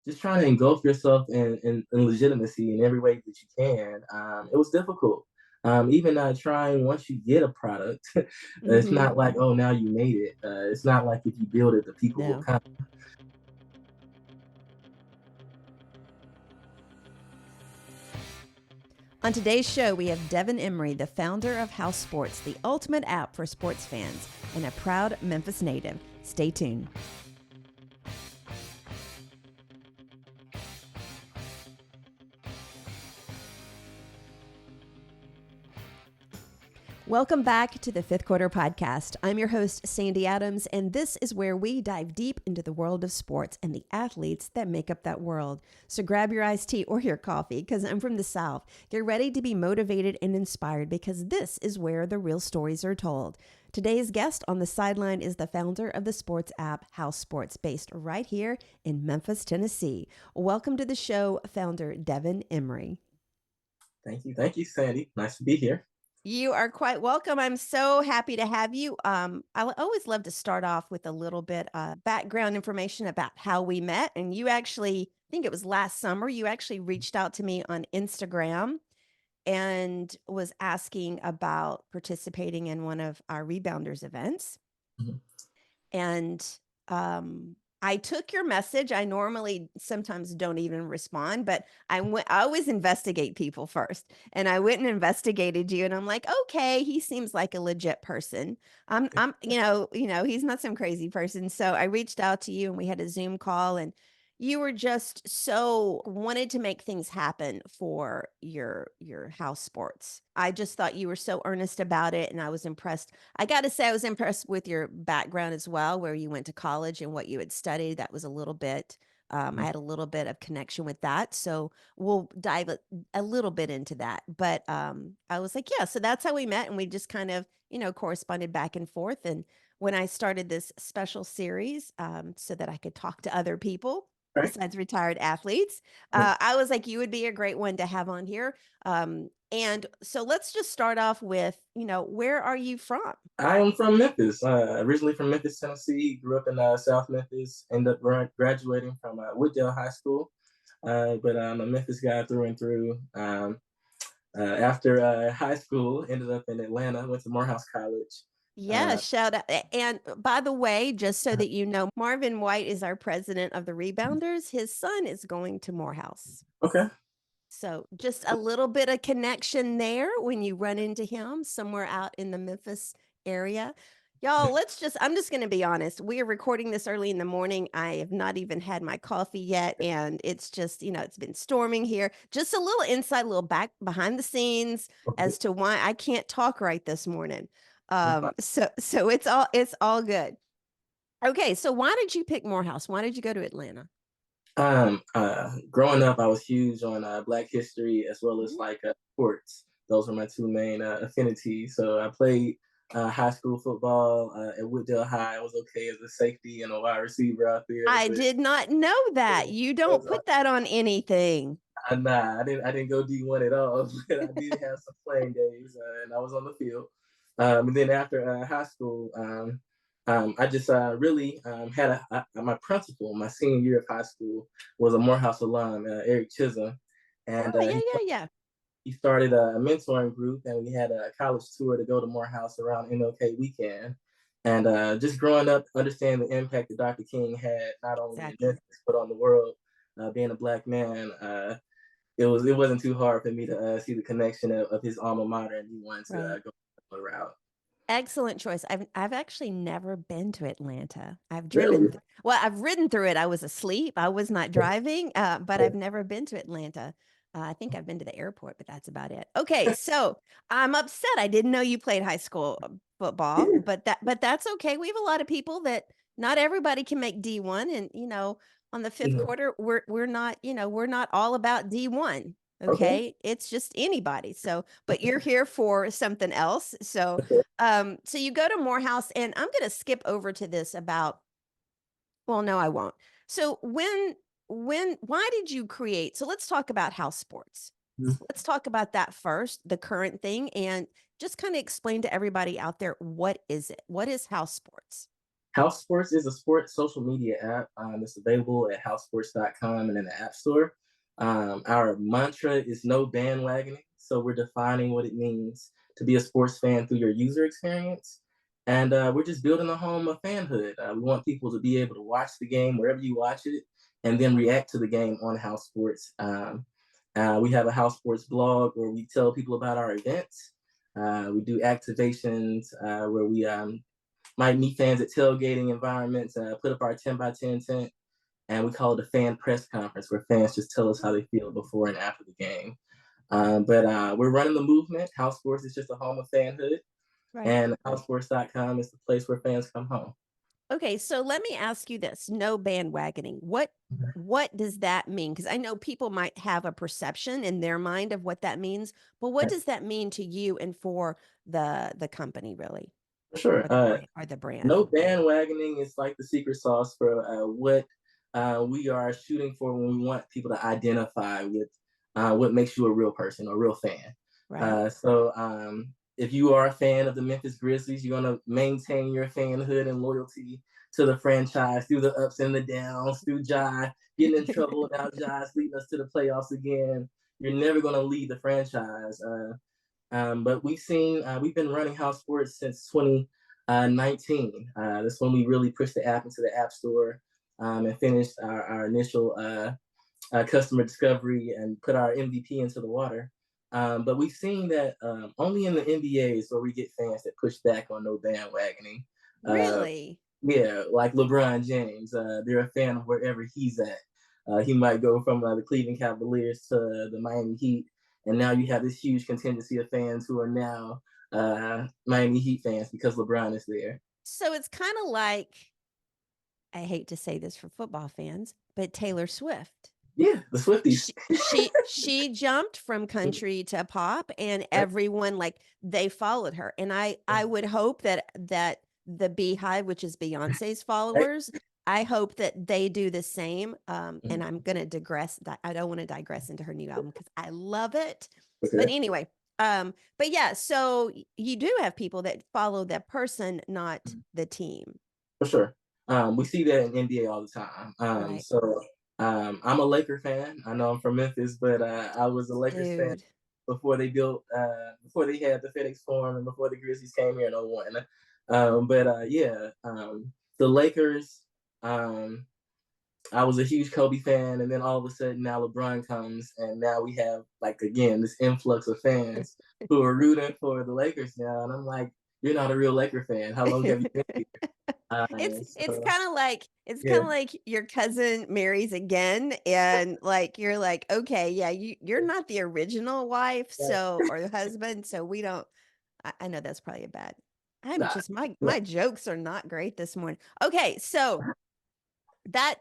just trying to engulf yourself in legitimacy in every way that you can. It was difficult. Even trying once you get a product, it's Mhm. not like, oh, now you made it. It's not like if you build it, the people will No. come. On today's show, we have Devin Emery, the founder of House Sports, the ultimate app for sports fans, and a proud Memphis native. Stay tuned. Welcome back to the Fifth Quarter Podcast. I'm your host, Sandy Adams, and this is where we dive deep into the world of sports and the athletes that make up that world. So grab your iced tea or your coffee, because I'm from the South. Get ready to be motivated and inspired, because this is where the real stories are told. Today's guest on the sideline is the founder of the sports app House Sports, based right here in Memphis, Tennessee. Welcome to the show, founder Devin Emery. Thank you, Sandy. Nice to be here. You are quite welcome. I'm so happy to have you. Always love to start off with a little bit background information about how we met. And you actually, I think it was last summer, you actually reached out to me on Instagram and was asking about participating in one of our Rebounders events. Mhm. And I took your message. I normally sometimes don't even respond, but I always investigate people first. And I went and investigated you, and I'm like, okay, he seems like a legit person. He's not some crazy person. So I reached out to you, and we had a Zoom call, and you were just so wanted to make things happen for your house sports. I just thought you were so earnest about it, and I was impressed. I got to say, I was impressed with your background as well, where you went to college and what you had studied. That was a little bit, I had a little bit of connection with that. So we'll dive a little bit into that. But I was like, yeah, so that's how we met. And we just kind of, corresponded back and forth. And when I started this special series so that I could talk to other people Right. besides retired athletes, I was like, you would be a great one to have on here. And so let's just start off with, where are you from? I am from Memphis, originally from Memphis, Tennessee. Grew up in South Memphis. Ended up graduating from Wooddale High School, but I'm a Memphis guy through and through. After high school, ended up in Atlanta. Went to Morehouse College. Yeah, Uh, shout out. And by the way, just so that you know, Marvin White is our president of the Rebounders. His son is going to Morehouse. okay. So just a little bit of connection there when you run into him somewhere out in the Memphis area. Y'all, I'm just going to be honest. We are recording this early in the morning. I have not even had my coffee yet. And it's just, it's been storming here. Just a little insight, a little back behind the scenes Okay. as to why I can't talk right this morning. So it's all good. Okay. So why did you pick Morehouse? Why did you go to Atlanta? Growing up, I was huge on Black history as well as Mhm. sports. Those were my two main affinities. So I played high school football at Wooddale High. I was okay as a safety and a wide receiver out there, I but did not know that. You don't put that on anything. nah, I didn't go D1 at all, but I did have some playing days, and I was on the field. And then after high school, I just really had my principal, my senior year of high school, was a Morehouse alum, Eric Chisholm, and Oh, yeah, yeah, yeah. he started a mentoring group, and we had a college tour to go to Morehouse around MLK weekend. And just growing up, understanding the impact that Dr. King had not only in Exactly. Memphis but on the world, being a black man, it wasn't too hard for me to see the connection of his alma mater, and he wanted to Right. go the route. Excellent choice. I've actually never been to Atlanta. Really? I've ridden through it. I was asleep. I was not driving, but I've never been to Atlanta. I think I've been to the airport, but that's about it. Okay, so I'm upset. I didn't know you played high school football, Yeah. but that's okay. We have a lot of people that not everybody can make D1, and on the fifth Mhm. quarter, we're not we're not all about D1. Okay. Okay, it's just anybody. So, but you're here for something else. So so you go to Morehouse, and I'm going to skip over to this about, well, no, I won't. So why did you create? So let's talk about house sports. Mhm. Let's talk about that first, the current thing, and just kind of explain to everybody out there, what is it? What is house sports? House Sports is a sports social media app. It's available at housesports.com and in the App Store. Our mantra is no bandwagoning. So we're defining what it means to be a sports fan through your user experience. And we're just building a home of fanhood. We want people to be able to watch the game wherever you watch it and then react to the game on House Sports. We have a House Sports blog where we tell people about our events. We do activations where we might meet fans at tailgating environments, put up our 10 by 10 tent, and we call it a fan press conference where fans just tell us how they feel before and after the game. But we're running the movement. House Sports is just a home of fanhood, Right. and housesports.com is the place where fans come home. Okay, so let me ask you this: no bandwagoning. What does that mean? Because I know people might have a perception in their mind of what that means, but what does that mean to you and for the company, really, For sure. or the brand? No bandwagoning is like the secret sauce for what we are shooting for when we want people to identify with what makes you a real person, a real fan. Right. If you are a fan of the Memphis Grizzlies, you're going to maintain your fanhood and loyalty to the franchise through the ups and the downs, through Jai getting in trouble, now Jai's leading us to the playoffs again. You're never going to leave the franchise. But we've been running House Sports since 2019. That's when we really pushed the app into the App Store and finished our initial customer discovery and put our MVP into the water. But we've seen that only in the NBA is where we get fans that push back on no bandwagoning. Really? Yeah, like LeBron James. They're a fan of wherever he's at. He might go from the Cleveland Cavaliers to the Miami Heat, and now you have this huge contingency of fans who are now Miami Heat fans because LeBron is there. So it's kind of like, I hate to say this for football fans, but Taylor Swift. Yeah, the Swifties. She jumped from country to pop, and everyone, like, they followed her. And I would hope that the Beehive, which is Beyonce's followers, I hope that they do the same. And I'm gonna digress. I don't want to digress into her new album because I love it. Okay. But anyway, but yeah, so you do have people that follow that person, not the team. For sure. We see that in NBA all the time. Right. I'm a Laker fan. I know I'm from Memphis, but I was a Lakers fan Dude. before they had the FedEx Forum and before the Grizzlies came here in '01. The Lakers, I was a huge Kobe fan, and then all of a sudden now LeBron comes, and now we have, like, again, this influx of fans who are rooting for the Lakers now, and I'm like, you're not a real Laker fan. How long have you been here? It's kind of like Yeah. your cousin marries again, and like you're like, okay, yeah, you're not the original wife, so, or the husband, so we don't. I know that's probably a bad. I'm Nah, just nah. my jokes are not great this morning. Okay, so that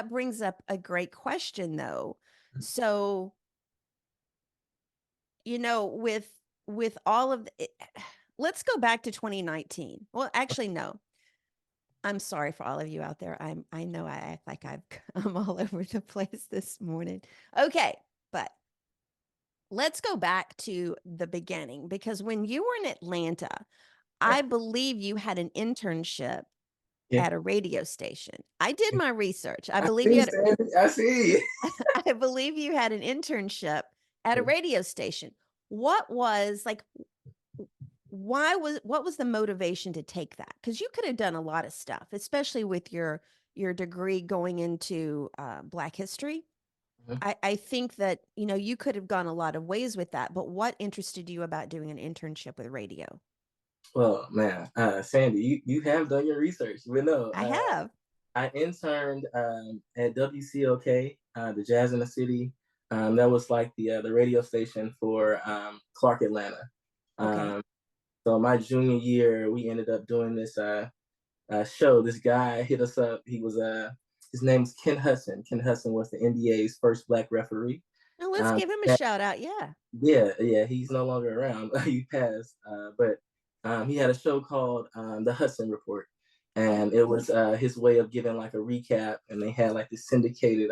brings up a great question though. So, with all of let's go back to 2019. Well, actually, no. I'm sorry for all of you out there. I know I act like I'm all over the place this morning. Okay, but let's go back to the beginning, because when you were in Atlanta, I believe you had an internship Yeah. at a radio station. I did my research. I I believe see, Sandy. I see. I believe you had an internship at a radio station. What was like what was the motivation to take that? Because you could have done a lot of stuff, especially with your degree going into Black history. Mhm. I think that you could have gone a lot of ways with that. But what interested you about doing an internship with radio? Well, man, Sandy, you have done your research. We know. I have. I interned at WCOK, the Jazz in the City. That was like the radio station for Clark Atlanta. Okay. So my junior year, we ended up doing this show. This guy hit us up. His name's Ken Hudson. Ken Hudson was the NBA's first Black referee. Now let's give him a shout out. Yeah. Yeah, he's no longer around. He passed. But he had a show called The Hudson Report, and it was his way of giving like a recap. And they had like this syndicated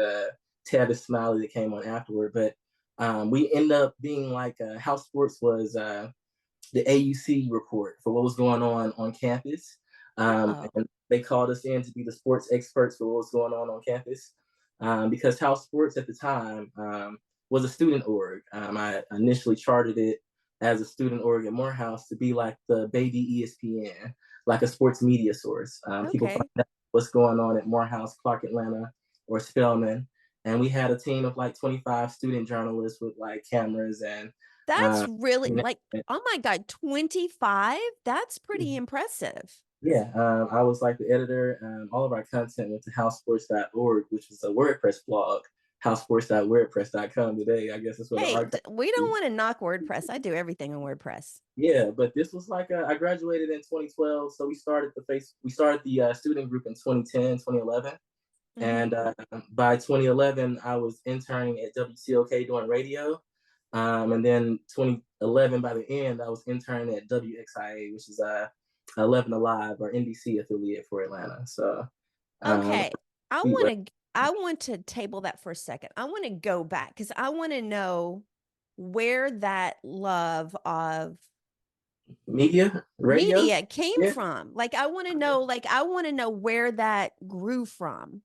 Tavis Smiley that came on afterward. But we ended up being like House Sports was the AUC report for what was going on campus. Oh. And they called us in to be the sports experts for what was going on campus. Because House Sports at the time was a student org. I initially charted it as a student org at Morehouse to be like the baby ESPN, like a sports media source. People find Okay. out what's going on at Morehouse, Clark Atlanta, or Spelman. And we had a team of like 25 student journalists with like cameras and That's uh, really like, oh my God, 25? That's pretty impressive. yeah, I was like the editor. All of our content went to housesports.org, which is a WordPress blog. Housesports.wordpress.com today. I guess that's where the Hey, archive we don't is. want to knock WordPress. I do everything on WordPress. Yeah, but this was like I graduated in 2012, so we started the student group in 2010, 2011, Hmm. and by 2011 I was interning at WCOK doing radio, and then 2011 by the end I was interning at WXIA, which is 11 Alive or NBC affiliate for Atlanta. So um, Okay. I want to table that for a second. I want to go back because I want to know where that love of media, radio, media came yeah. from. Like I want to know where that grew from.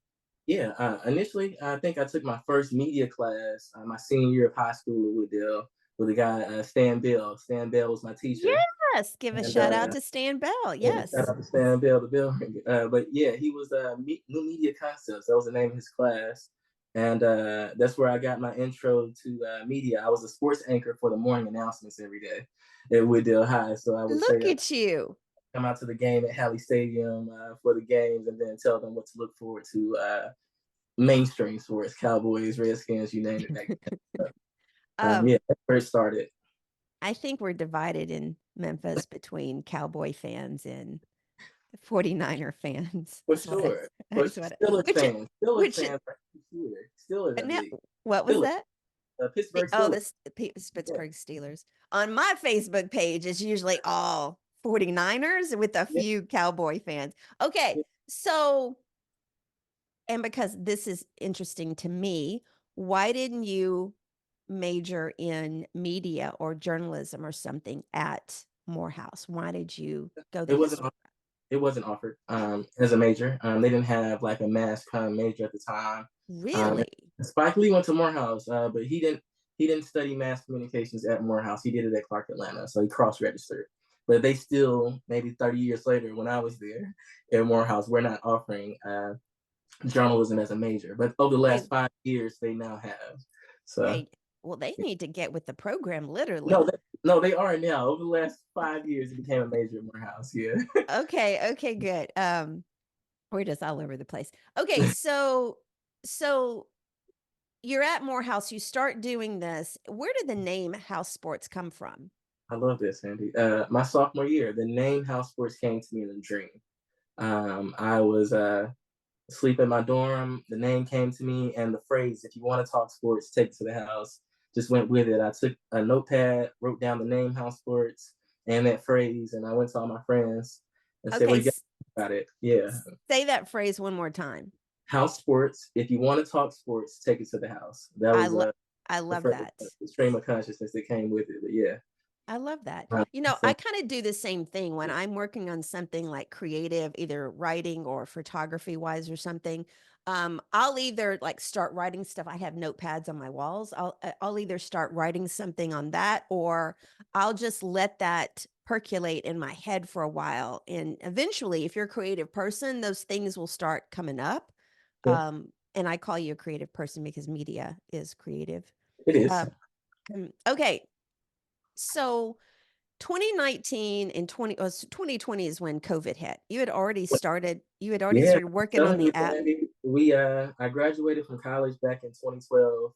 Yeah, initially, I think I took my first media class my senior year of high school at Wooddale with a guy, Stan Bell. Stan Bell was my teacher. Yes, give a And shout out to Stan Bell. yeah, shout Yes. out to Stan Bell, the Bell ringer. But yeah, he was New Media Concepts. That was the name of his class. And that's where I got my intro to media. I was a sports anchor for the morning announcements every day at Wooddale High. So I would say, Look at you. come out to the game at Halley Stadium for the games and then tell them what to look forward to mainstream sports, Cowboys, Redskins, you name it. Um, Yeah, that's where it started. I think we're divided in Memphis between Cowboy fans and 49er fans. For That's what I sure. For that's what Steelers which fans. Steelers which fans are here. Steelers, I now believe. what was Steelers. that? Pittsburgh Oh, Steelers. Yeah. Pittsburgh Steelers. On my Facebook page, it's usually all 49ers with a Yeah. few Cowboy fans. Okay, Yeah. so and because this is interesting to me, why didn't you major in media or journalism or something at Morehouse? Why did you go the It wasn't history? it wasn't offered as a major. They didn't have like a mass comm major at the time. Um, Really? Spike Lee went to Morehouse, but he didn't study mass communications at Morehouse. He did it at Clark Atlanta, so he cross registered. But they still, maybe 30 years later, when I was there at Morehouse, we're not offering journalism as a major. But over the Hey, last 5 years, they now have. So hey, well, they need to get with the program no, literally. no, they are now. Over the last 5 years, it became a major at Morehouse. Yeah. Okay, good. We're just all over the place. Okay, so you're at Morehouse, you start doing this. Where did the name House Sports come from? I love this, Andy. My sophomore year, the name House Sports came to me in a dream. I was asleep in my dorm. The name came to me, and the phrase, if you want to talk sports, take it to the house, just went with it. I took a notepad, wrote down the name House Sports and that phrase, and I went to all my friends and said, what Okay, do you got about it? Yeah. say that phrase one more time. House Sports. If you want to talk sports, take it to the house. That I was love I the love phrase, that. the stream of consciousness that came with it. But yeah. I love that. Uh, You know, I so kind of do the same thing when I'm working on something like creative, either writing or photography wise or something. I'll either like start writing stuff. I have notepads on my walls. I'll either start writing something on that or I'll just let that percolate in my head for a while. And eventually, if you're a creative person, those things will start coming up. yeah, And I call you a creative person because media is creative. it is. Um, okay, so 2019 and 2020 is when COVID hit. You had already Yeah, started working on telling the you, app, Andy. I graduated from college back in 2012.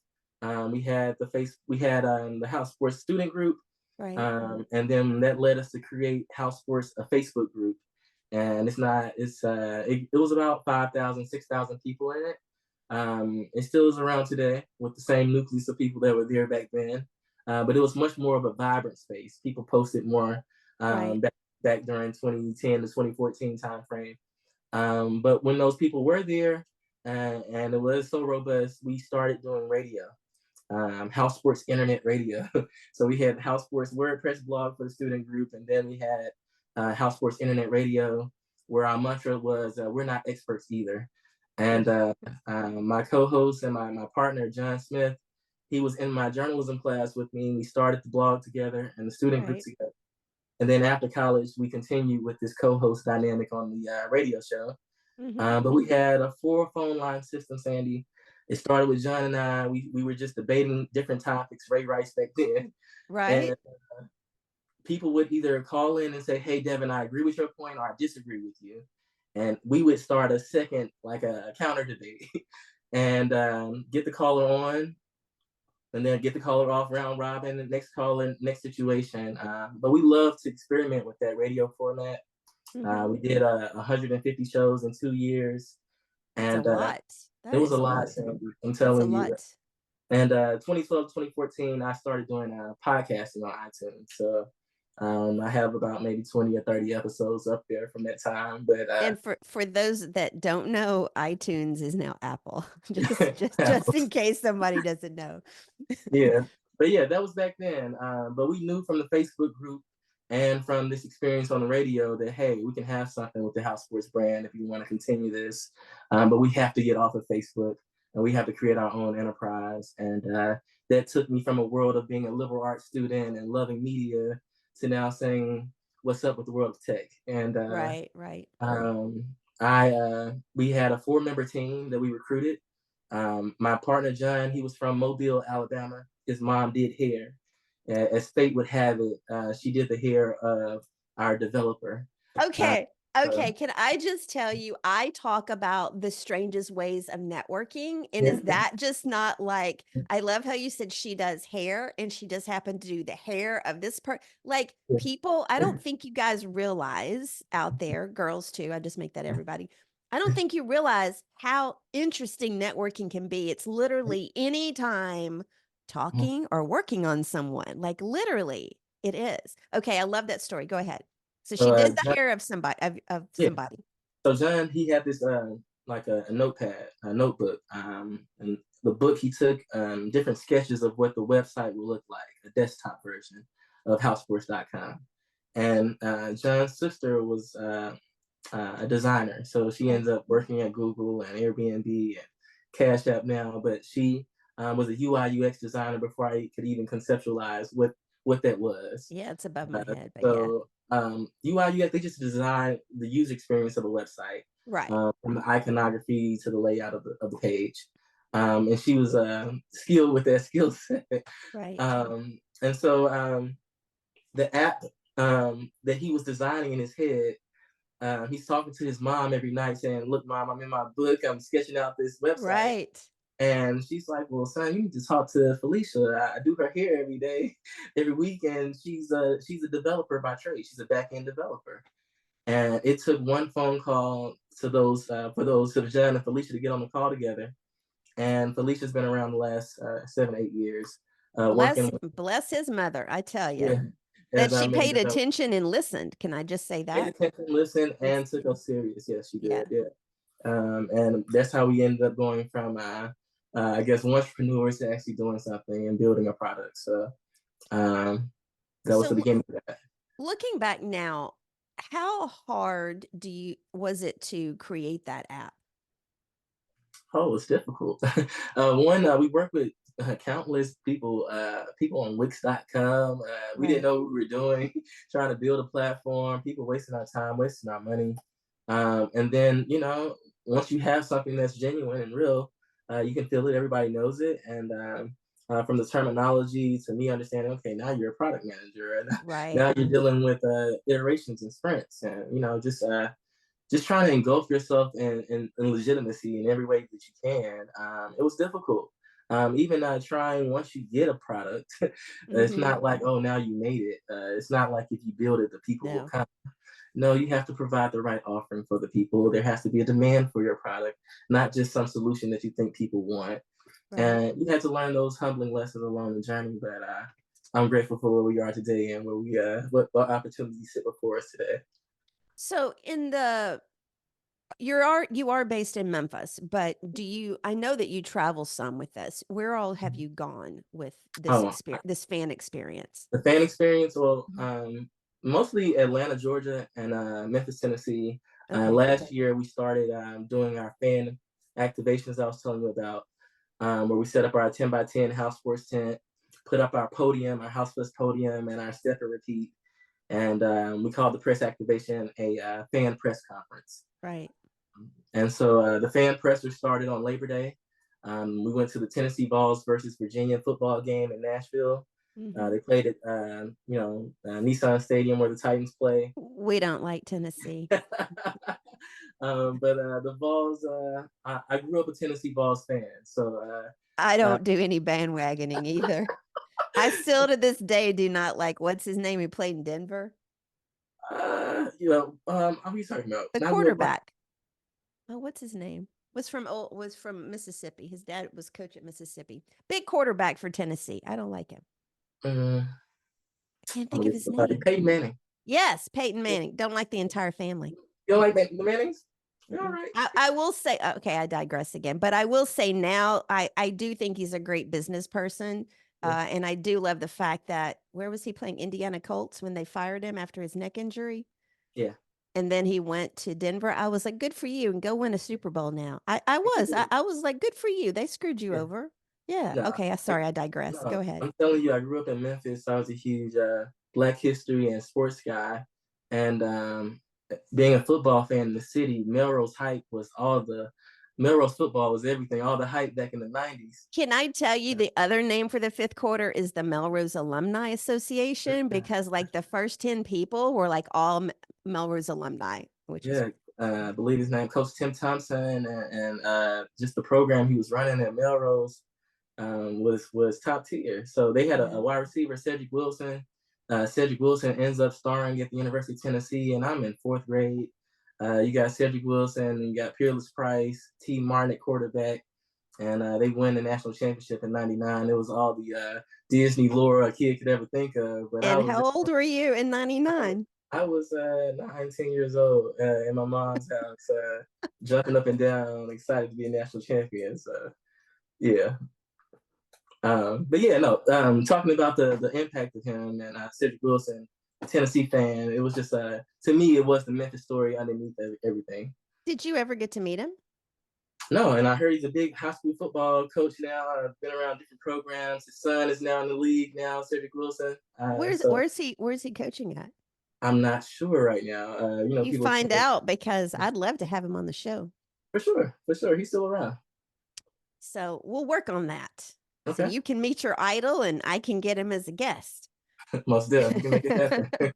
We had the House Sports student group, right? and then that led us to create House Sports, a Facebook group. And it was about 5,000, 6,000 people in it. It still is around today with the same nucleus of people that were there back then. But it was much more of a vibrant space. People posted more Right. back during 2010 to 2014 timeframe. But when those people were there and it was so robust, we started doing radio, House Sports Internet Radio. So we had House Sports WordPress blog for the student group, and then we had House Sports Internet Radio. where our mantra was, we're not experts either. And Mm. my co-host and my partner, John Smith, he was in my journalism class with me. And we started the blog together and the All student group right. together. And then after college, we continued with this co-host dynamic on the radio show. Mm-hmm. But we had a 4 phone line system, Sandy. It started with John and I. We were just debating different topics, Ray Rice back then. Right. And people would either call in and say, "Hey, Devin, I agree with your point," or "I disagree with you." And we would start a second, like a counter debate, and get the caller on, and then get the caller off, round robin, the next caller, next situation. But we love to experiment with that radio format. Mm-hmm. We did 150 shows in 2 years, That's a and lot. it That was a is a lot, lot. Sandy. I'm That's a telling you. lot. And 2012, 2014, I started doing podcasting on iTunes. So I have about maybe 20 or 30 episodes up there from that time. But And for those that don't know, iTunes is now Apple. Just in case somebody doesn't know. yeah, but yeah, that was back then. But we knew from the Facebook group and from this experience on the radio that, hey, we can have something with the House Sports brand if you want to continue this. But we have to get off of Facebook and we have to create our own enterprise. And that took me from a world of being a liberal arts student and loving media to now saying, what's up with the world of tech? And Right, right. we had a 4 member team that we recruited. My partner John, he was from Mobile, Alabama. His mom did hair. As fate would have it, she did the hair of our developer. Uh, Okay. so, Okay. Can I just tell you, I talk about the strangest ways of networking. And yeah, is that just not like, I love how you said she does hair and she just happened to do the hair of this like yeah, people, I don't think you guys realize out there, girls too, I just make that everybody. I don't think you realize how interesting networking can be. It's literally any time talking or working on someone, like literally it is. Okay. I love that story. Go ahead. So she so did the John, hair of somebody of yeah. somebody. So John, he had this like a notepad, a notebook, and the book he took different sketches of what the website will look like, a desktop version of housesports.com. And John's sister was a designer, so she Okay. ends up working at Google and Airbnb and Cash App now. But she was a UI UX designer before I could even conceptualize what that was. Yeah, it's above my head, but yeah. So UI UX, they just design the user experience of a website, Right. from the iconography to the layout of the page. And she was skilled with that skill set. Right. And so the app that he was designing in his head, he's talking to his mom every night saying, "Look, mom, I'm in my book. I'm sketching out this website." Right. And she's like, "Well, son, you need to talk to Felicia. I do her hair every day, every week, and she's a developer by trade. She's a back end developer." And it took one phone call to those for those to John and Felicia to get on the call together. And Felicia's been around the last 7, 8 years, working with, Bless his mother, I tell you. yeah, That as she I'm in paid development. attention and listened. Can I just say Paid that? attention, listened, and took Listen. us serious. Yes, she Yeah. did. Yeah. And that's how we ended up going from, I guess, entrepreneurs to actually doing something and building a product. So that was the So beginning of that. looking back now, how hard was it to create that app? Oh, it's difficult. We work with countless people on Wix.com. We didn't Right. know what we were doing, trying to build a platform, people wasting our time, wasting our money. And then, once you have something that's genuine and real, you can feel it, everybody knows it. And from the terminology to me understanding, okay, now you're a product manager, and Right. now you're dealing with iterations and sprints, and just trying to engulf yourself in legitimacy in every way that you can. It was difficult. Even trying once you get a product, it's Mm-hmm. not like, oh, now you made it. It's not like if you build it, the people will No. come. No, you have to provide the right offering for the people. There has to be a demand for your product, not just some solution that you think people want. Right. And you had to learn those humbling lessons along the journey. But I'm grateful for where we are today and where we what opportunities sit before us today. So you are based in Memphis, but I know that you travel some with this. Where all have you gone with Oh, this fan experience? the fan experience, well, Mhm. mostly Atlanta, Georgia, and Memphis, Tennessee. Okay. Last year, we started doing our fan activations I was telling you about, where we set up our 10 by 10 house sports tent, put up our podium, our house first podium, and our step and repeat. And we called the press activation a fan press conference. Right. And so the fan presser started on Labor Day. We went to the Tennessee Vols versus Virginia football game in Nashville. Hmm. They played at Nissan Stadium where the Titans play. We don't like Tennessee. But the Vols, I grew up a Tennessee Vols fan, so I uh, don't do any bandwagoning either. I still to this day do not like what's his name who played in Denver? what are you talking about? The Not real. quarterback. Oh, what's his name? Was from Mississippi. His dad was coach at Mississippi. Big quarterback for Tennessee. I don't like him. Uh, I can't I'm think gonna of get his somebody. name. Peyton Manning. Yes, Peyton Manning. Don't like the entire family. You don't like the Mannings? You're all Mm-mm. right. I will say, okay, I digress again, but I will say now, I do think he's a great business person. Yeah. And I do love the fact that where was he playing? Indiana Colts when they fired him after his neck injury? Yeah. And then he went to Denver. I was like, good for you, and go win a Super Bowl now. I was like, good for you. They screwed you Yeah. over. Yeah. No, Okay. Sorry, I digress. Go no. ahead. I'm telling you, I grew up in Memphis. I was a huge Black history and sports guy, and being a football fan in the city, Melrose football was everything. All the hype back in the '90s. Can I tell you the other name for the fifth quarter is the Melrose Alumni Association because like the first 10 people were like all Melrose alumni, which was Yeah, I believe his name, Coach Tim Thompson, and just the program he was running at Melrose was top tier. So they had a yeah. wide receiver, Cedric Wilson. Cedric Wilson ends up starring at the University of Tennessee, and I'm in fourth grade. You got Cedric Wilson, and you got Peerless Price, T. Martin at quarterback, and they win the national championship in '99. It was all the Disney lore a kid could ever think of. But I And was how old were you in 99? I was 19 years old in my mom's house, jumping up and down, excited to be a national champion. So yeah, but yeah, no. Talking about the impact of him and Cedric Wilson, Tennessee fan, it was just to me it was the Memphis story underneath everything. Did you ever get to meet him? No, and I heard he's a big high school football coach now. Been around different programs. His son is now in the league now, Cedric Wilson. So Where's he coaching at? I'm not sure right now. You People find change. out because I'd love to have him on the show. For sure, he's still around. So we'll work on that. So Okay. you can meet your idol and I can get him as a guest. Most definitely. We can make it happen.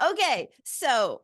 Okay, so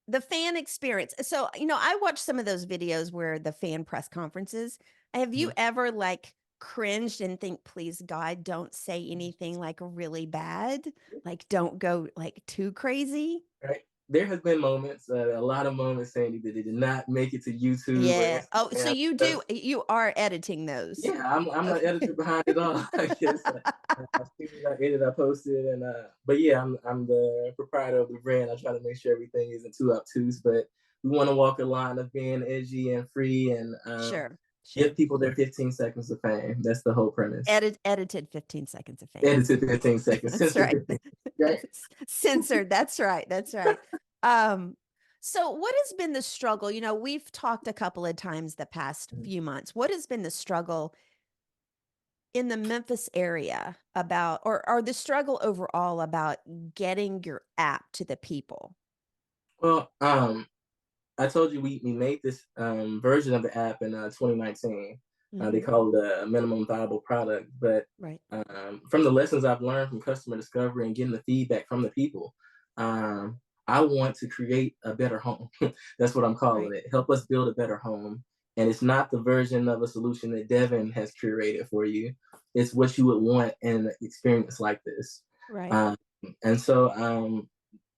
the fan experience. So, I watched some of those videos where the fan press conferences. Have you Mhm. ever like cringed and think, please God, don't say anything like really bad? Like, don't go like too crazy. Right. There has been moments, a lot of moments, Sandy, that did not make it to YouTube or Yeah. Oh, so Instagram. you are editing those. Yeah, I'm the Okay. editor behind it all. I guess as soon as I edit, I post it, and but yeah, I'm the proprietor of the brand. I try to make sure everything isn't too obtuse, but we want to walk a line of being edgy and free, and Sure. give Sure. people their 15 seconds of fame. That's the whole premise. Edited 15 seconds of fame. Edited 15 seconds, That's censored right. 15. Right? Censored. That's right. That's right. Um, so what has been the struggle? We've talked a couple of times the past few months. What has been the struggle in the Memphis area about, or the struggle overall about getting your app to the people? Well, I told you we made this version of the app in 2019. They Hmm. call it a minimum viable product. But Right. from the lessons I've learned from customer discovery and getting the feedback from the people, I want to create a better home. That's what I'm calling Right. it. Help us build a better home. And it's not the version of a solution that Devin has curated for you. It's what you would want in an experience like this. Right. Um, and so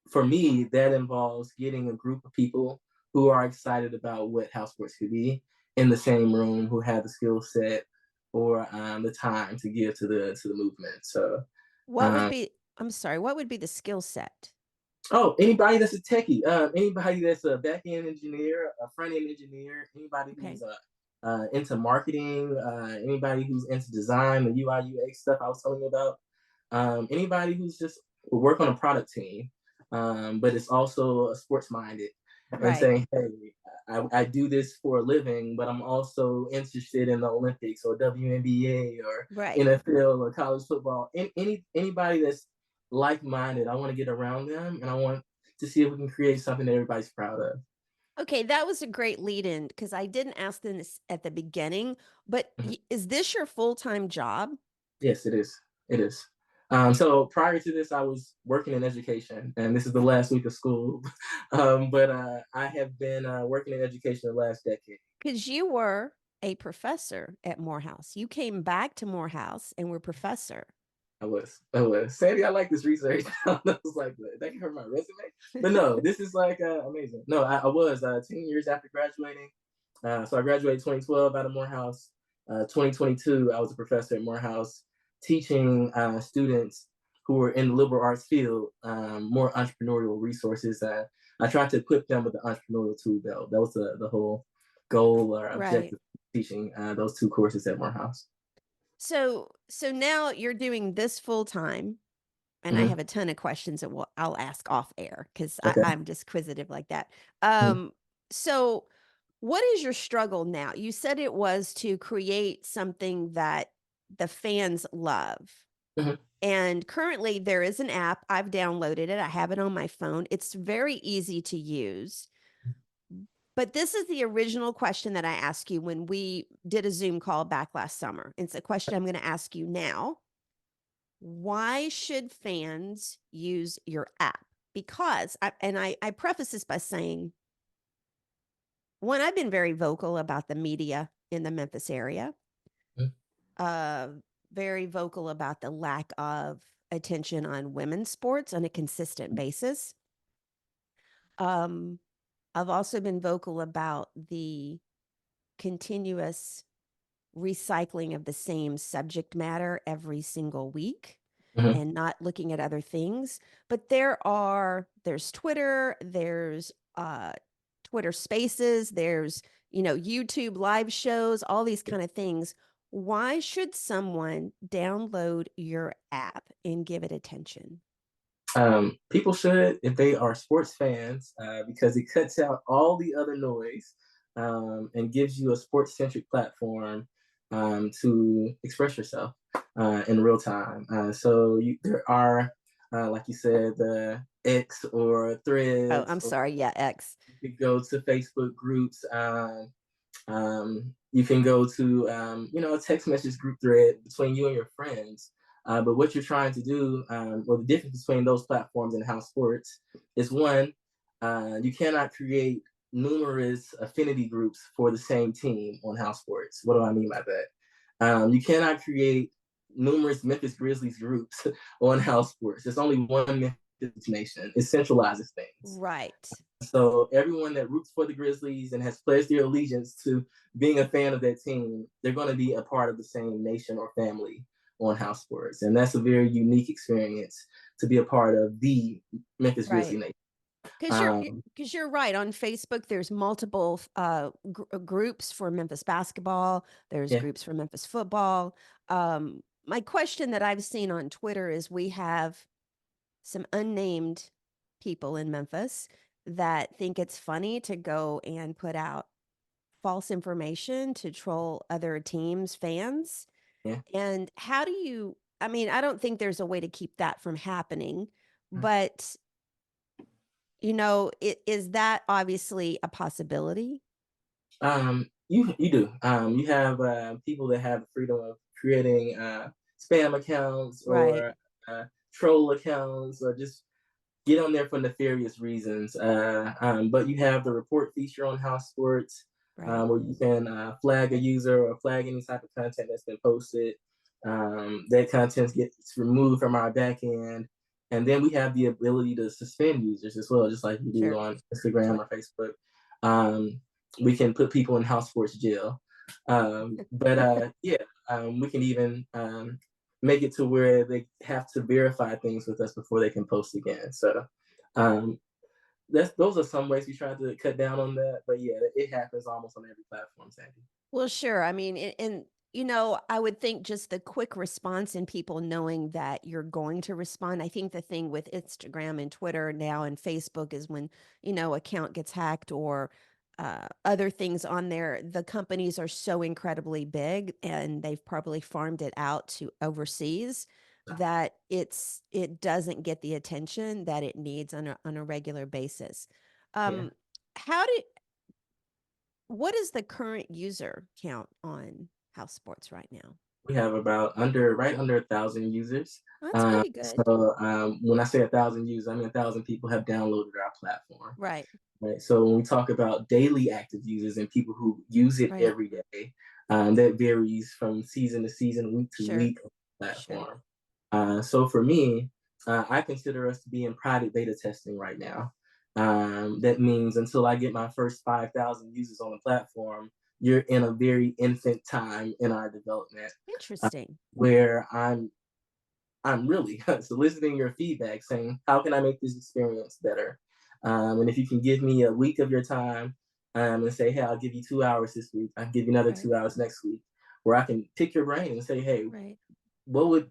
for me, that involves getting a group of people who are excited about what house sports could be in the same room, who have the skill set or the time to give to the movement. So, What would um, be, I'm sorry, what would be the skill set? anybody that's a techie, anybody that's a back end engineer, a front end engineer, anybody Okay. who's into marketing, anybody who's into design, the UI UX stuff I was telling you about, anybody who's just work on a product team, but it's also sports minded. and Right. saying, hey, I do this for a living, but I'm also interested in the Olympics or WNBA or Right. NFL or college football. Anybody that's like-minded, I want to get around them, and I want to see if we can create something that everybody's proud of. Okay, that was a great lead in because I didn't ask this at the beginning, but Mhm. is this your full-time job? Yes, it is. It is. So prior to this, I was working in education, and this is the last week of school. But I have been working in education the last decade. Because you were a professor at Morehouse. You came back to Morehouse and were professor. I was. Sandy, I like this research. I was like, thank you for my resume. But no, this is like amazing. No, I was 10 years after graduating. So I graduated 2012 out of Morehouse. 2022, I was a professor at Morehouse teaching students who were in the liberal arts field more entrepreneurial resources. I tried to equip them with the entrepreneurial tool belt. That was the whole goal or Right. objective of teaching those two courses at Morehouse. So now you're doing this full time, and I Hmm. have a ton of questions that I'll ask off air because Okay. I'm just quizzitive like that. Mhm. So what is your struggle now? You said it was to create something that the fans love. Mhm. And currently there is an app. I've downloaded it. I have it on my phone. It's very easy to use. But this is the original question that I asked you when we did a Zoom call back last summer. It's a question I'm going to ask you now. Why should fans use your app? Because I preface this by saying, one, I've been very vocal about the media in the Memphis area, Mhm. uh, very vocal about the lack of attention on women's sports on a consistent basis. Um, I've also been vocal about the continuous recycling of the same subject matter every single week Mhm. and not looking at other things. But there's Twitter, there's Twitter Spaces, there's, YouTube live shows, all these kind of things. Why should someone download your app and give it attention? People should, if they are sports fans, because it cuts out all the other noise and gives you a sports centric platform to express yourself in real time. There are, like you said, the X or Oh, Threads, I'm or sorry. Yeah, X. you could go to Facebook groups. You can go to, a text message group thread between you and your friends. But what you're trying to do, or the difference between those platforms and house sports, is one, you cannot create numerous affinity groups for the same team on house sports. What do I mean by that? You cannot create numerous Memphis Grizzlies groups on house sports. There's only one Memphis Nation. It centralizes things. Right. So everyone that roots for the Grizzlies and has pledged their allegiance to being a fan of that team, they're going to be a part of the same nation or family on house sports, and that's a very unique experience to be a part of the Memphis Grizzly Right. Nation. Because Um, you're right. On Facebook, there's multiple groups for Memphis basketball. There's yeah. groups for Memphis football. My question that I've seen on Twitter is we have some unnamed people in Memphis that think it's funny to go and put out false information to troll other teams' fans. Yeah. And how do you, I mean, I don't think there's a way to keep that from happening, but is that obviously a possibility? You do. You have people that have the freedom of creating spam accounts Right, or troll accounts or just get on there for nefarious reasons. But you have the report feature on House Sports right, where you can flag a user or flag any type of content that's been posted. That content gets removed from our back end. And then we have the ability to suspend users as well, just like we do sure, on Instagram sure. or Facebook. We can put people in House Sports jail. We can even make it to where they have to verify things with us before they can post again. So um, those are some ways we try to cut down on that. But yeah, it happens almost on every platform, Sandy. Well, sure. I mean, and I would think just the quick response and people knowing that you're going to respond. I think the thing with Instagram and Twitter now and Facebook is when, account gets hacked or other things on there, the companies are so incredibly big and they've probably farmed it out to overseas that it doesn't get the attention that it needs on a regular basis. Yeah. Um, how do what is the current user count on House Sports right now? We have about right under 1,000 users. That's pretty good. When I say 1,000 users, I mean 1,000 people have downloaded our platform. Right, Right. So when we talk about daily active users and people who use it right. every day, that varies from season to season, week to Sure, week on the sure. platform. So for me, I consider us to be in private beta testing right now. That means until I get my first 5,000 users on the platform, you're in a very infant time in our development, uh, Interesting. where I'm really soliciting your feedback, saying, how can I make this experience better? And if you can give me a week of your time and say, hey, I'll give you 2 hours this week, I'll give you another Right, 2 hours next week, where I can pick your brain and say, hey, right, what would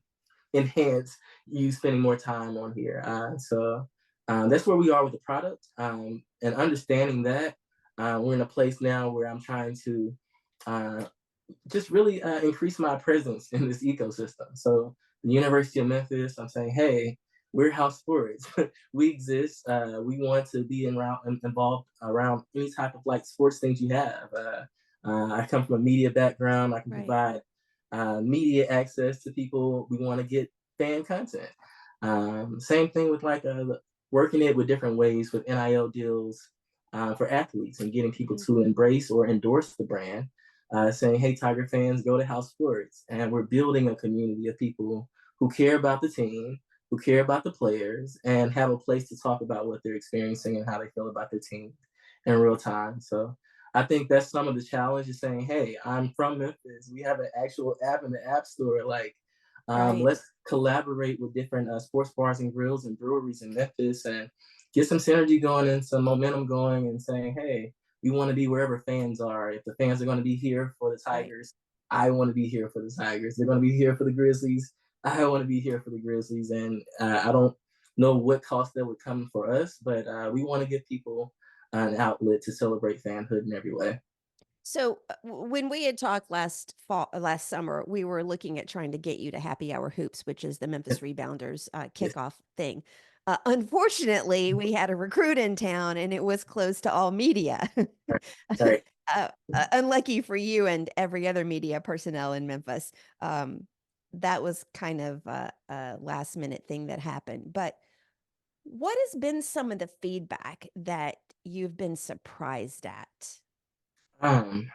enhance you spending more time on here? That's where we are with the product. And understanding that we're in a place now where I'm trying to uh, just really increase my presence in this ecosystem. So the University of Memphis, I'm saying, hey, we're House Sports. We exist. We want to be involved around any type of like sports things you have. I come from a media background. I can right. provide media access to people. We want to get fan content. Same thing with like working it with different ways with NIL deals for athletes and getting people Mhm. to embrace or endorse the brand, saying, hey, Tiger fans, go to House Sports. And we're building a community of people who care about the team, who care about the players, and have a place to talk about what they're experiencing and how they feel about their team in real time. So I think that's some of the challenge is saying, hey, I'm from Memphis. We have an actual app in the App Store. Like, Right. let's collaborate with different sports bars and grills and breweries in Memphis and get some synergy going and some momentum going and saying, hey, we want to be wherever fans are. If the fans are going to be here for the Right. Tigers, I want to be here for the Tigers. They're going to be here for the Grizzlies. I want to be here for the Grizzlies. And I don't know what cost that would come for us, but we want to give people an outlet to celebrate fanhood in every way. So when we had talked last summer, we were looking at trying to get you to Happy Hour Hoops, which is the Memphis Rebounders Yes. kickoff thing. Unfortunately, we had a recruit in town and it was closed to all media. All right. Unlucky for you and every other media personnel in Memphis. Um, that was kind of a last minute thing that happened. But what has been some of the feedback that you've been surprised at? Um,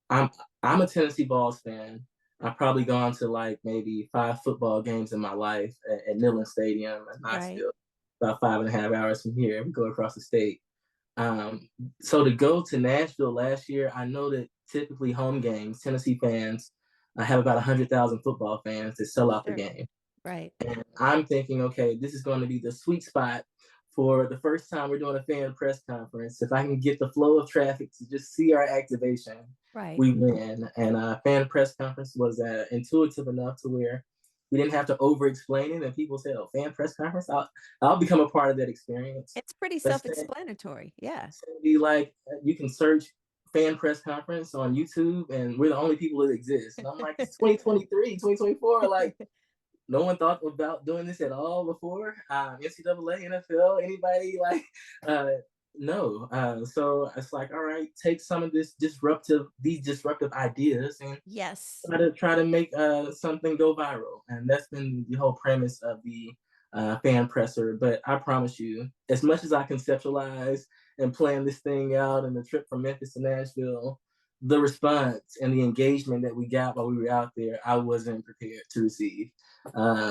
I'm I'm a Tennessee Vols fan. I've probably gone to like maybe 5 football games in my life at Neyland Stadium in Right. Knoxville, about 5.5 hours from here. We go across the state. Um, so to go to Nashville last year, I know that typically home games, Tennessee fans, I have about 100,000 football fans that sell out the Sure. game. Right. And I'm thinking, okay, this is going to be the sweet spot for the first time we're doing a fan press conference. If I can get the flow of traffic to just see our activation, Right. we win. And fan press conference was intuitive enough to where we didn't have to over explain it. And people said, oh, fan press conference? I'll become a part of that experience. It's pretty Let's say, self-explanatory. Yeah. be like, you can search fan press conference on YouTube and we're the only people that exist. And I'm like, it's 2023, 2024. Like, no one thought about doing this at all before. NCAA, NFL, anybody like, uh, no. So it's like, all right, take some of these disruptive ideas and Yes. try to make something go viral. And that's been the whole premise of the fan presser. But I promise you, as much as I conceptualize and plan this thing out and the trip from Memphis to Nashville, the response and the engagement that we got while we were out there, I wasn't prepared to receive.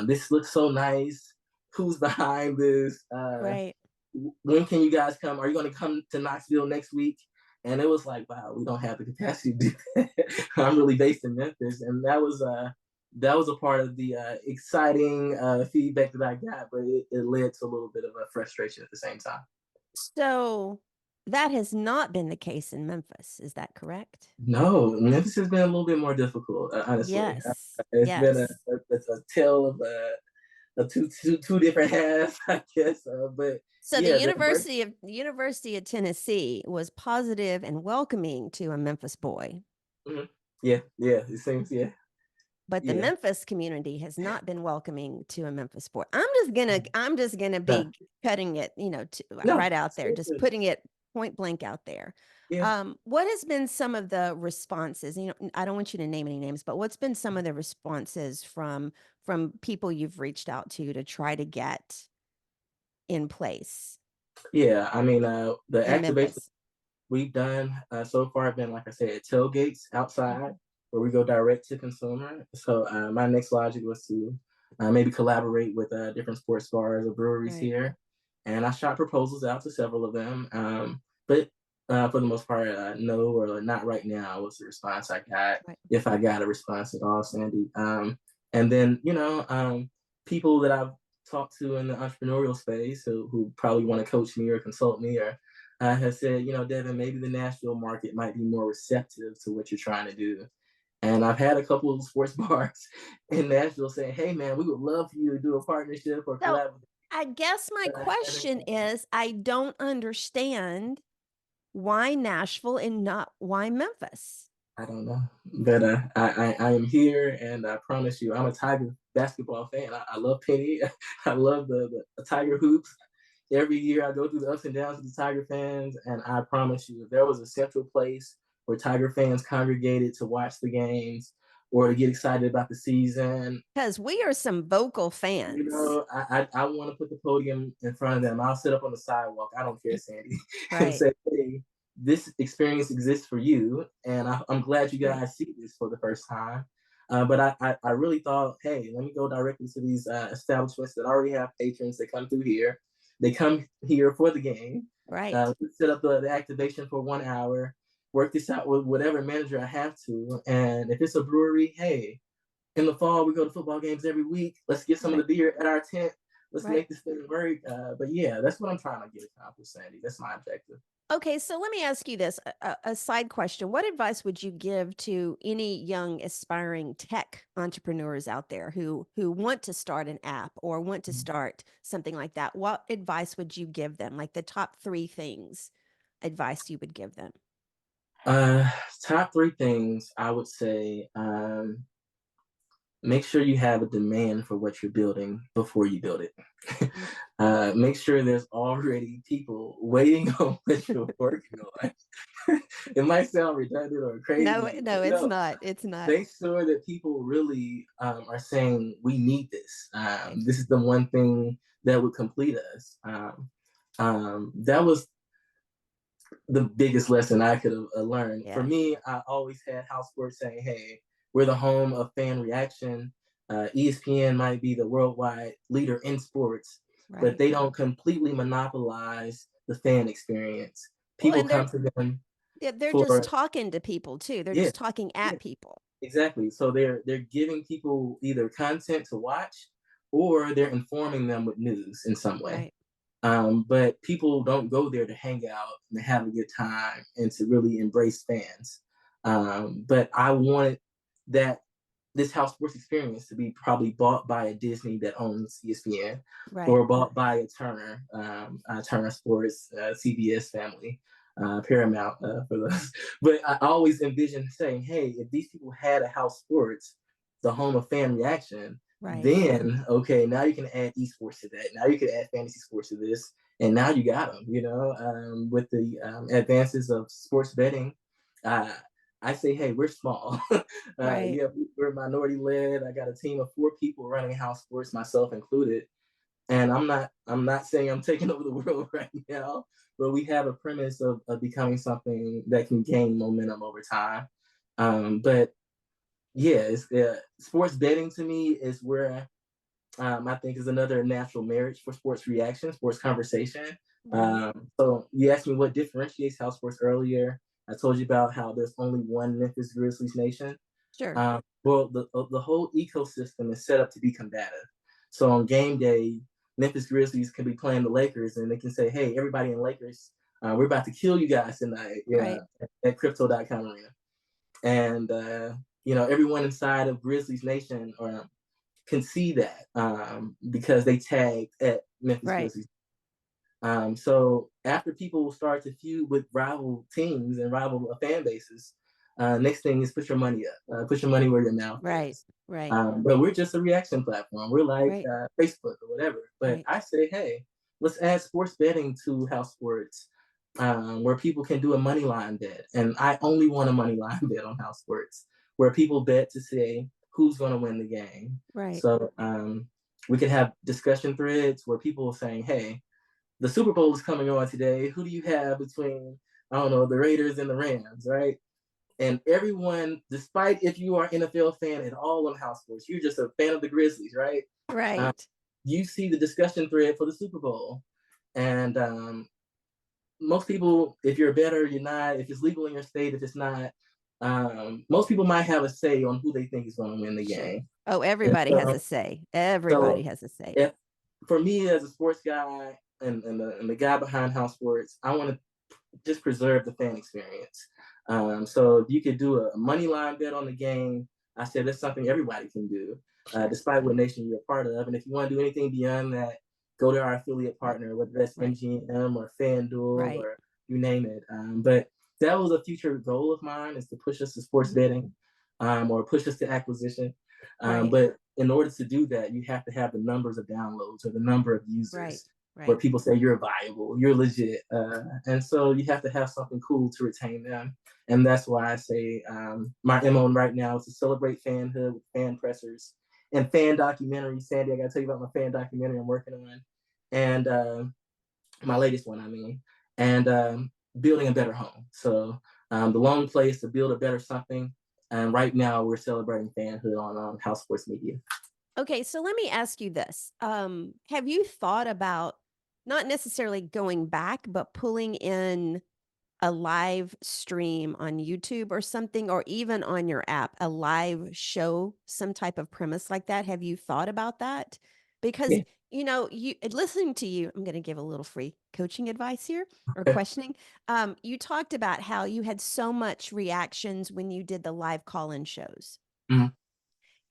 This looks so nice. Who's behind this? Right. When can you guys come? Are you going to come to Knoxville next week? And it was like, wow, we don't have the capacity to do that. I'm really based in Memphis, and that was a part of the exciting feedback that I got, but it led to a little bit of a frustration at the same time. So That has not been the case in Memphis. Is that correct? No, Memphis has been a little bit more difficult, honestly. Yes. It's been Yes. a tale of two different halves, I guess. But So yeah, the University of Tennessee was positive and welcoming to a Memphis boy, mhm. Yeah, yeah, it seems, yeah, but the yeah. Memphis community has not been welcoming to a Memphis boy. I'm just gonna No, be cutting it, no, right out there, just seriously, putting it point blank out there. yeah. What has been some of the responses? I don't want you to name any names, but what's been some of the responses from people you've reached out to try to get in place Yeah, I mean, the in activation Memphis? we've done so far have been, like I said, tailgates outside Mhm. where we go direct to consumer. So my next logic was to maybe collaborate with different sports bars or breweries Right. here. And I shot proposals out to several of them. But for the most part, no or not right now was the response I got, Right. if I got a response at all, Sandy. And then, people that I've talked to in the entrepreneurial space who probably want to coach me or consult me or has said, Devin, maybe the Nashville market might be more receptive to what you're trying to do. And I've had a couple of sports bars in Nashville saying, hey, man, we would love for you to do a partnership or So collaborate. I guess my But I haven't question gotten is I don't understand why Nashville and not why Memphis? I don't know. But I am here, and I promise you, I'm a Tiger basketball fan. I love Penny. I love the Tiger hoops. Every year I go through the ups and downs of the Tiger fans, and I promise you, if there was a central place where Tiger fans congregated to watch the games or to get excited about the season, Because we are some vocal fans. I want to put the podium in front of them. I'll sit up on the sidewalk. I don't care, Sandy, and Right. say, hey, this experience exists for you, and I'm glad you Right. guys see this for the first time. But I really thought, hey, let me go directly to these establishments that already have patrons that come through here. They come here for the game. Right. Set up the activation for 1 hour. Work this out with whatever manager I have to, and if it's a brewery, hey, in the fall, we go to football games every week. Let's get some of the Right. beer at our tent. Let's Right. make this thing work. But yeah, that's what I'm trying to get accomplished, Sandy. That's my objective. Okay, so let me ask you this, a side question. What advice would you give to any young aspiring tech entrepreneurs out there who want to start an app or want to start something like that? What advice would you give them? Like the top three things advice you would give them? Uh, Top three things I would say. Make sure you have a demand for what you're building before you build it. Mm. Make sure there's already people waiting on what you're working on. It might sound redundant or No, crazy, but no, it's no, not. It's not. make sure that people really are saying we need this. Right. This is the one thing that would complete us. That was the biggest lesson I could have learned. For Yeah. me, I always had House Sports saying, "Hey, we're the home of fan reaction. ESPN might be the worldwide leader in sports, but Right. they don't completely monopolize the fan experience. Well, People and come to them they're just for talking to people too. They're yeah, just talking yeah, at people. exactly. So they're giving people either content to watch or they're informing them with news in some way. Right. But people don't go there to hang out and have a good time and to really embrace fans. But I wanted that this house sports experience to be probably bought by a Disney that owns ESPN Right. or bought by a Turner Sports, CBS family, Paramount for those. But I always envisioned saying, hey, if these people had a house sports, the home of fan reaction, Right. then okay, now you can add esports to that. Now you can add fantasy sports to this, and now you got them. With the advances of sports betting, uh, I say, hey, we're small. Right. Yeah, we're minority led. I got a team of 4 people running house sports, myself included. And I'm not saying I'm taking over the world right now, but we have a premise of becoming something that can gain momentum over time. But yeah, sports betting to me is where I think is another natural marriage for sports reaction, sports conversation. Right. So you asked me what differentiates house sports earlier. I told you about how there's only one Memphis Grizzlies nation. Sure. Well, the whole ecosystem is set up to be combative. So on game day, Memphis Grizzlies can be playing the Lakers, and they can say, "Hey, everybody in Lakers We're about to kill you guys tonight, Right. at Crypto.com Arena. And, everyone inside of Grizzlies Nation can see that because they tagged at Memphis Right. Grizzlies. So after people start to feud with rival teams and rival fan bases, next thing is put your money up, put your money where your mouth Right. is. Right. But we're just a reaction platform. We're like Right. Facebook or whatever. But Right. I say, hey, let's add sports betting to House Sports, where people can do a money line bet. And I only want a money line bet on House Sports, where people bet to say who's going to win the game. Right. So we can have discussion threads where people are saying, hey, the Super Bowl is coming on today. Who do you have between, I don't know, the Raiders and the Rams, right? And everyone, despite if you are an NFL fan at all on House Sports, you're just a fan of the Grizzlies, right? Uh, Right. you see the discussion thread for the Super Bowl. And most people, if you're a bettor, you're not. If it's legal in your state, if it's not, most people might have a say on who they think is going to win the Sure. game. Oh, And everybody has a say. Everybody so has a say. if, for me as a sports guy and the guy behind House Sports, I want to just preserve the fan experience. So if you could do a money line bet on the game, I said that's something everybody can do, Sure. despite what nation you're a part of. And if you want to do anything beyond that, go to our affiliate Right. partner, whether that's Right. MGM or FanDuel Right. or you name it. But that was a future goal of mine, is to push us to sports Mhm. betting, or push us to acquisition. Right. But in order to do that, you have to have the numbers of downloads or the number of Right. users where Right. people say you're viable, you're legit. And so you have to have something cool to retain them. And that's why I say my MO right now is to celebrate fanhood with fan pressers and fan documentaries. Sandy, I got to tell you about my fan documentary I'm working on. And my latest one, I mean, and building a better home. So the lone place to build a better something. And right now we're celebrating fanhood on House Sports Media. Okay, so let me ask you this. Have you thought about not necessarily going back, but pulling in a live stream on YouTube or something, or even on your app, a live show, some type of premise like that? Have you thought about that? Because, Yeah. listening to you, I'm going to give a little free coaching advice here or questioning. You talked about how you had so much reactions when you did the live call-in shows. Mhm.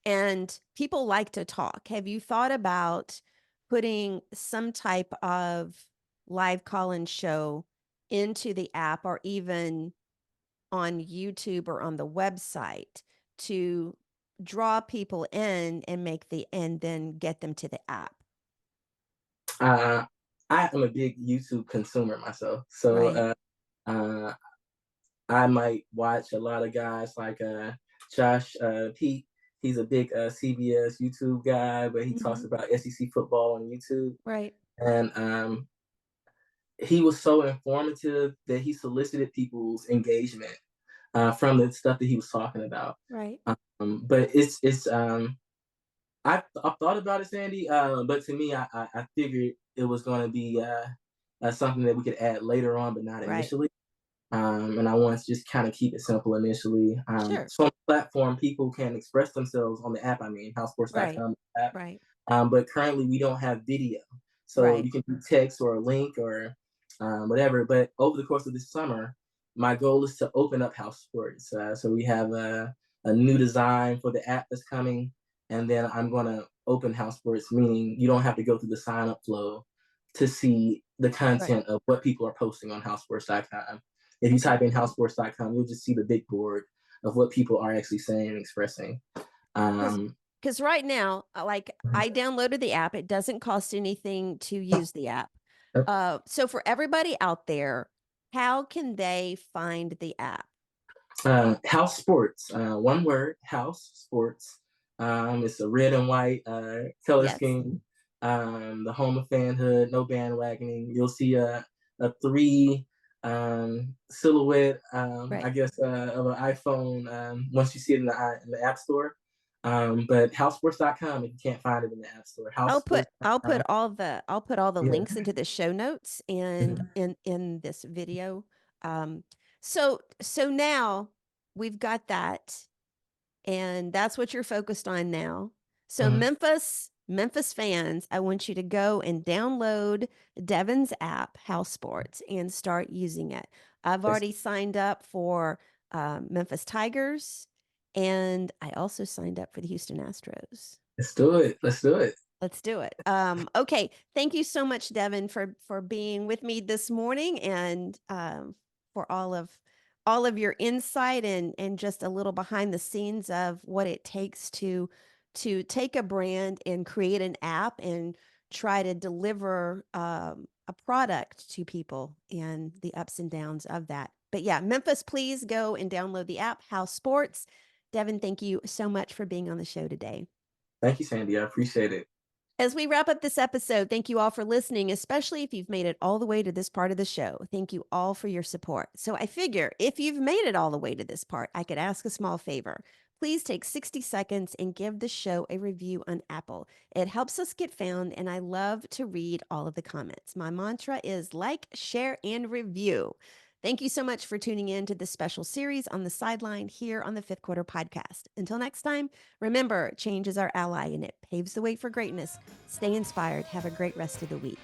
And people like to talk. Have you thought about putting some type of live call-in show into the app or even on YouTube or on the website to draw people in and then get them to the app? Uh, I am a big YouTube consumer myself. So Right. uh, I might watch a lot of guys like Josh Pete. He's a big CBS YouTube guy, but he talks Mhm. about SEC football on YouTube. Right. And he was so informative that he solicited people's engagement from the stuff that he was talking about. Right. But it's I've thought about it, Sandy. But to me, I figured it was going to be something that we could add later on, but not Right. initially. And I want to just kind of keep it simple initially. Sure. So on the platform, people can express themselves on the app. I mean, Right. housesports.com app. Right. But currently, we don't have video, so Right. you can do text or a link or whatever. But over the course of this summer, my goal is to open up House Sports. So we have a new design for the app that's coming, and then I'm going to open House Sports, meaning you don't have to go through the sign up flow to see the Right. content of what people are posting on housesports.com. If you Okay. type in housesports.com, you'll just see the big board of what people are actually saying and expressing. Because Um, because right now, like I downloaded the app. It doesn't cost anything to use the app. So for everybody out there, how can they find the app? House Sports, one word, House Sports. It's a red and white color Yes. scheme. The home of fanhood, no bandwagoning. You'll see a three silhouette, I Right. guess, of an iPhone once you see it in the App Store. But housesports.com if you can't find it in the App Store. I'll put Housesports.com. all the Yeah. links into the show notes and Mhm. in this video. So now we've got that, and that's what you're focused on now. So Mhm. Memphis Memphis fans, I want you to go and download Devin's app, House Sports, and start using it. I've Let's already signed up for Memphis Tigers, and I also signed up for the Houston Astros. let's do it. Let's do it. Let's do it. Okay. Thank you so much, Devin, for being with me this morning and for all of your insight and just a little behind the scenes of what it takes to take a brand and create an app and try to deliver a product to people and the ups and downs of that. But yeah, Memphis, please go and download the app, House Sports. Devin, thank you so much for being on the show today. Thank you, Sandy. I appreciate it. As we wrap up this episode, thank you all for listening, especially if you've made it all the way to this part of the show. Thank you all for your support. So I figure if you've made it all the way to this part, I could ask a small favor. Please take 60 seconds and give the show a review on Apple. It helps us get found, and I love to read all of the comments. My mantra is like, share, and review. Thank you so much for tuning in to this special series on the sideline here on the Fifth Quarter Podcast. Until next time, remember, change is our ally and it paves the way for greatness. Stay inspired. Have a great rest of the week.